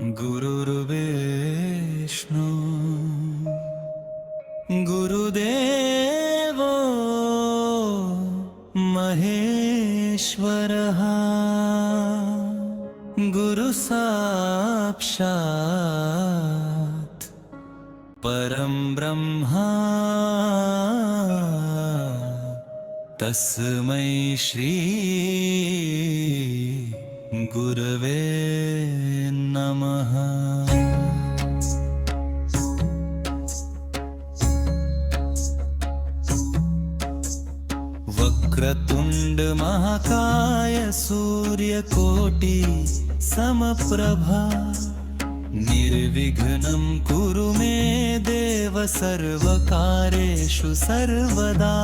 गुरुर्विष्णु गुरुदेवो महेश्वरः गुरुसाक्षात् परं ब्रह्मा तस्मै श्री गुरवे नमः। वक्रतुण्ड महाकाय सूर्यकोटि समप्रभा निर्विघ्नं कुरु मे देव सर्वकार्येषु सर्वदा।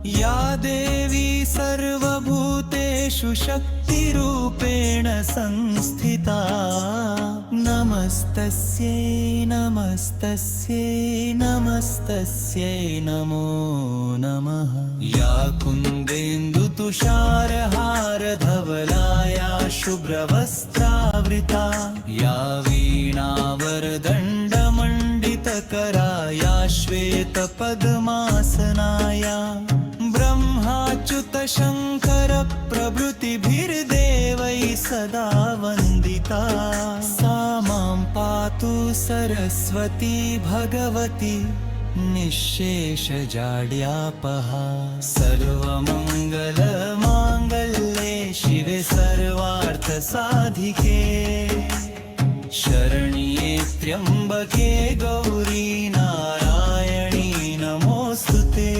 या देवी सर्वभूतेषु शक्तिरूपेण संस्थिता नमस्तस्यै नमस्तस्यै नमस्तस्यै नमो नमः। या कुन्देन्दुतुषारहारधवलाया शुभ्रवस्त्रावृता या वीणावरदण्डमण्डितकरा या श्वेतपद्मासनाया ब्रह्माच्युतशङ्कर प्रभृतिभिर्देवैः सदा वन्दिता। सा मां पातु सरस्वती भगवती निःशेषजाड्यापहा। सर्वमङ्गलमाङ्गल्ये शिवे सर्वार्थसाधिके शरण्ये त्र्यम्बके गौरी नारायणी नमोऽस्तुते।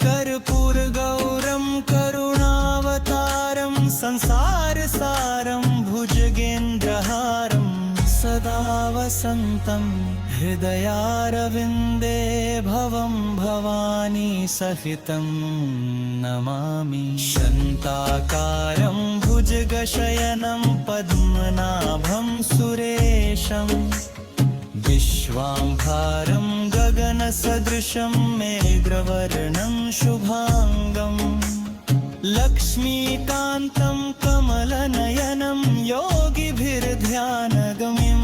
कर्पूरगौरं करुणावतारं संसारसारं भुजगेन्द्रहारं सदा वसन्तं हृदयारविन्दे भवं भवानी सहितं नमामि। शान्ताकारं भुजगशयनं पद्मनाभं सुरेशं विश्वाम्भरं गगनसदृशं मेघवर्णं शुभांगं लक्ष्मीकान्तं कमलनयनं योगिभिर्ध्यानगम्यं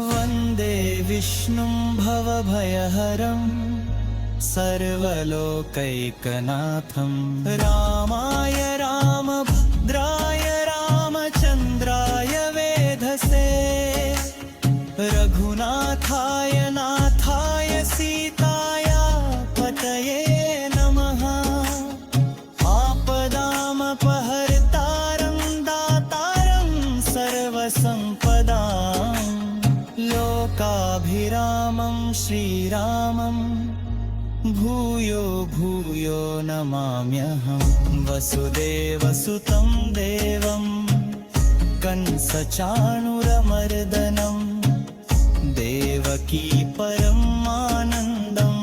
वन्दे विष्णुं भवभयहरं सर्वलोकैकनाथं। रामाय रामभद्राय रामचन्द्राय वेधसे रघुनाथाय नाथाय सीताया पतये नमः। आपदामपहर्तारं दातारं सर्वसम्पदां लोकाभिरामं श्रीरामं भूयो भूयो नमाम्यहं। वसुदेवसुतं देवं कंसचाणूरमर्दनं देवकी परमानन्दं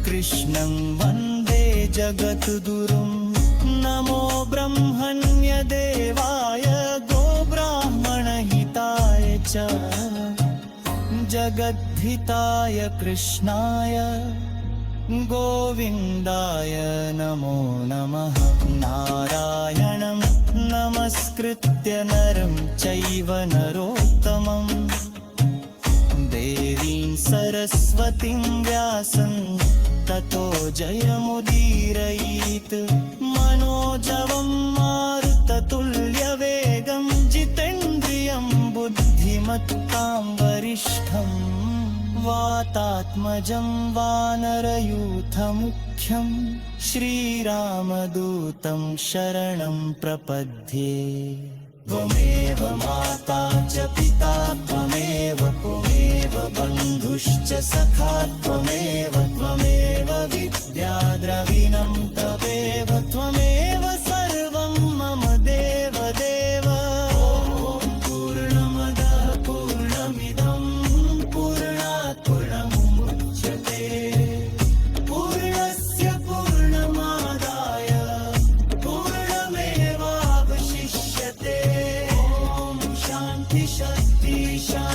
कृष्णं वन्दे जगद्गुरुं। नमो ब्रह्मण्यदेवाय गोब्राह्मणहिताय च जगद्धिताय कृष्णाय गोविन्दाय नमो नमः। नारायणं नमस्कृत्य नरं चैव नरोत्तमं देवीं सरस्वतीं व्यासं ततो जयमुदीरयेत्। मनोजवं मारुततुल्यवेगं जितेन्द्रियं बुद्धिमत्तां वरिष्ठं वातात्मजं वानरयूथमुख्यं श्रीरामदूतं शरणं प्रपद्ये। त्वमेव माता च पिता त्वमेव त्वमेव बन्धुश्च सखा त्वमेव त्वमेव विद्या द्रविणं तवेव त्वमेव सर्वं मम देव देव। ॐ पूर्णमदः पूर्णमिदं पूर्णात् पूर्णमुदच्यते पूर्णस्य पूर्णमादाय पूर्णमेवावशिष्यते। ॐ शान्ति शान्ति शान्ति।